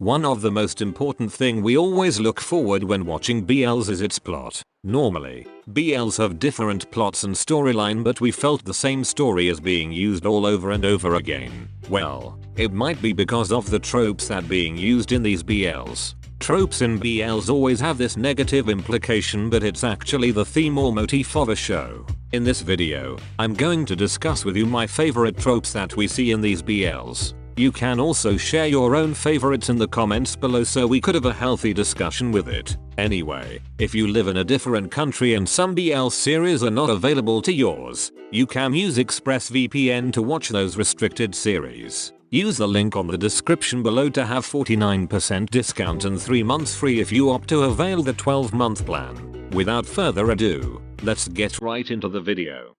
One of the most important thing we always look forward when watching BLs is its plot. Normally, BLs have different plots and storyline, but we felt the same story is being used all over and over again. Well, it might be because of the tropes that being used in these BLs. Tropes in BLs always have this negative implication, but it's actually the theme or motif of a show. In this video, I'm going to discuss with you my favorite tropes that we see in these BLs. You can also share your own favorites in the comments below so we could have a healthy discussion with it. Anyway, if you live in a different country and some BL series are not available to yours, you can use ExpressVPN to watch those restricted series. Use the link on the description below to have 49% discount and 3 months free if you opt to avail the 12-month plan. Without further ado, let's get right into the video.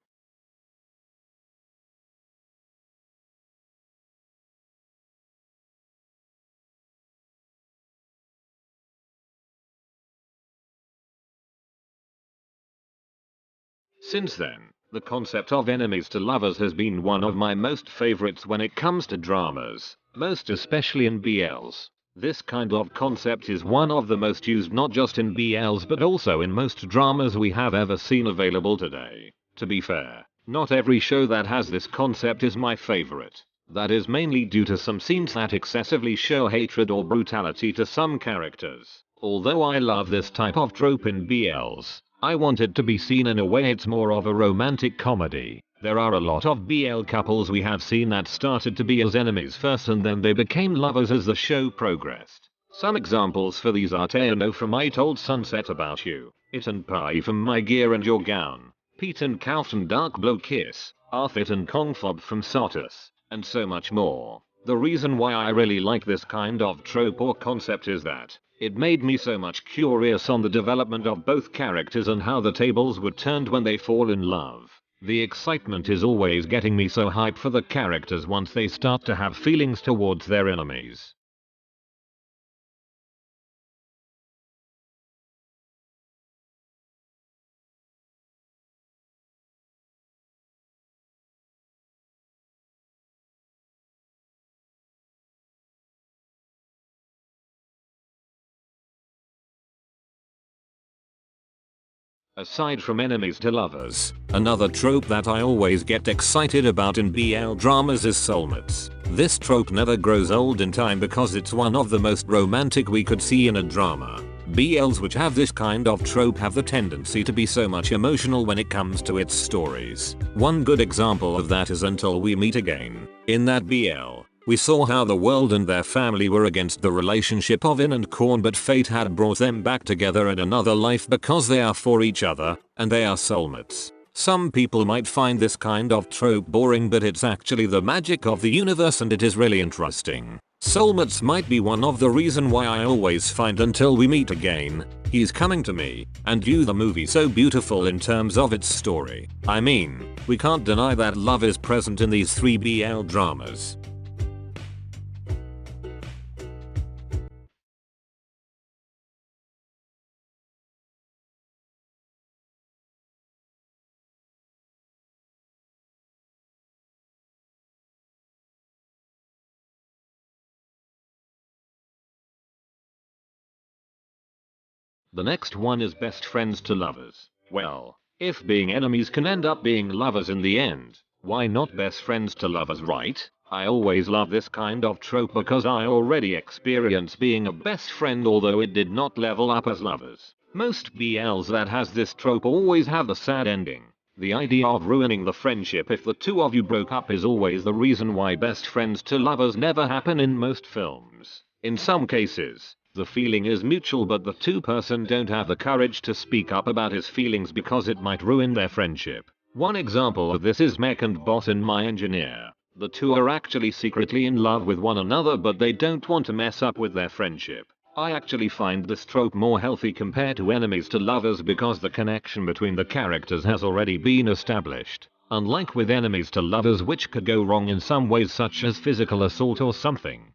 Since then, the concept of enemies to lovers has been one of my most favorites when it comes to dramas, most especially in BLs. This kind of concept is one of the most used not just in BLs but also in most dramas we have ever seen available today. To be fair, not every show that has this concept is my favorite. That is mainly due to some scenes that excessively show hatred or brutality to some characters. Although I love this type of trope in BLs, I want it to be seen in a way it's more of a romantic comedy. There are a lot of BL couples we have seen that started to be as enemies first and then they became lovers as the show progressed. Some examples for these are Taeno from I Told Sunset About You, It and Pai from My Gear and Your Gown, Pete and Cal from Dark Blow Kiss, Arthit and Kongfob from Sotus, and so much more. The reason why I really like this kind of trope or concept is that it made me so much curious on the development of both characters and how the tables were turned when they fall in love. The excitement is always getting me so hyped for the characters once they start to have feelings towards their enemies. Aside from enemies to lovers, another trope that I always get excited about in BL dramas is soulmates. This trope never grows old in time because it's one of the most romantic we could see in a drama. BLs which have this kind of trope have the tendency to be so much emotional when it comes to its stories. One good example of that is Until We Meet Again. In that BL, we saw how the world and their family were against the relationship of In and Korn, but fate had brought them back together in another life because they are for each other, and they are soulmates. Some people might find this kind of trope boring, but it's actually the magic of the universe and it is really interesting. Soulmates might be one of the reason why I always find Until We Meet Again, He's Coming to Me, and You the movie so beautiful in terms of its story. I mean, we can't deny that love is present in these 3 BL dramas. The next one is best friends to lovers. Well, if being enemies can end up being lovers in the end, why not best friends to lovers, right? I always love this kind of trope because I already experienced being a best friend, although it did not level up as lovers. Most BLs that has this trope always have a sad ending. The idea of ruining the friendship if the two of you broke up is always the reason why best friends to lovers never happen in most films. In some cases, the feeling is mutual, but the two-person don't have the courage to speak up about his feelings because it might ruin their friendship. One example of this is Mech and Boss in My Engineer. The two are actually secretly in love with one another, but they don't want to mess up with their friendship. I actually find this trope more healthy compared to enemies to lovers because the connection between the characters has already been established. Unlike with enemies to lovers, which could go wrong in some ways, such as physical assault or something.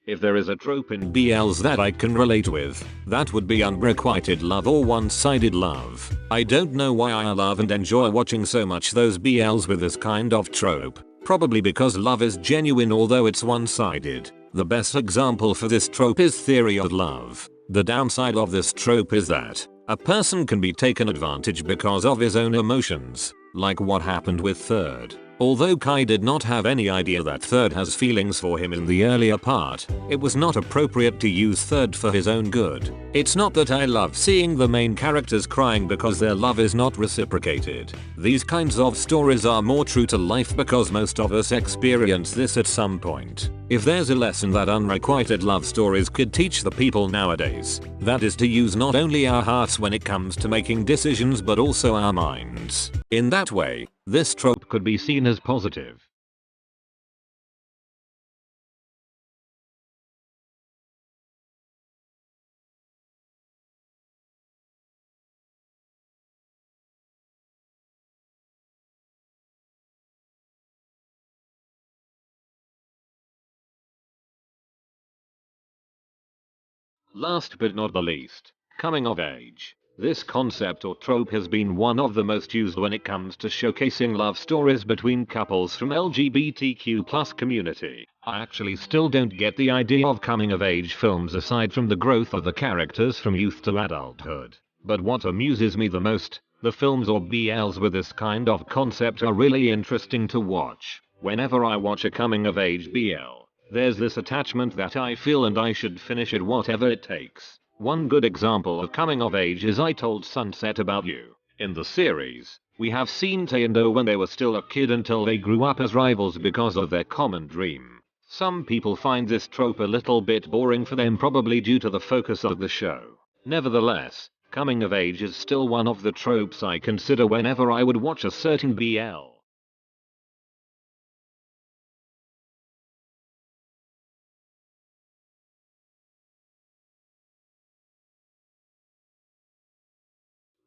If there is a trope in BLs that I can relate with, that would be unrequited love or one-sided love. I don't know why I love and enjoy watching so much those BLs with this kind of trope. Probably because love is genuine although it's one-sided. The best example for this trope is theory of love. The downside of this trope is that a person can be taken advantage because of his own emotions, like what happened with Third. Although Kai did not have any idea that Third has feelings for him in the earlier part, it was not appropriate to use Third for his own good. It's not that I love seeing the main characters crying because their love is not reciprocated. These kinds of stories are more true to life because most of us experience this at some point. If there's a lesson that unrequited love stories could teach the people nowadays, that is to use not only our hearts when it comes to making decisions but also our minds. In that way, this trope could be seen as positive. Last but not the least, coming of age. This concept or trope has been one of the most used when it comes to showcasing love stories between couples from LGBTQ+ community. I actually still don't get the idea of coming of age films aside from the growth of the characters from youth to adulthood. But what amuses me the most, the films or BLs with this kind of concept are really interesting to watch. Whenever I watch a coming of age BL, there's this attachment that I feel and I should finish it whatever it takes. One good example of coming of age is I Told Sunset About You. In the series, we have seen Tae and Do when they were still a kid until they grew up as rivals because of their common dream. Some people find this trope a little bit boring for them, probably due to the focus of the show. Nevertheless, coming of age is still one of the tropes I consider whenever I would watch a certain BL.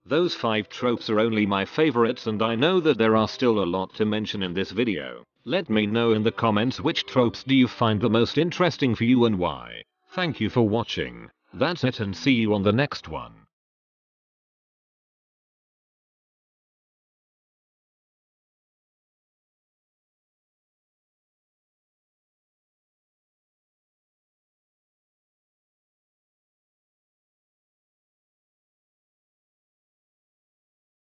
Those 5 tropes are only my favorites and I know that there are still a lot to mention in this video. Let me know in the comments which tropes do you find the most interesting for you and why. Thank you for watching. That's it and see you on the next one.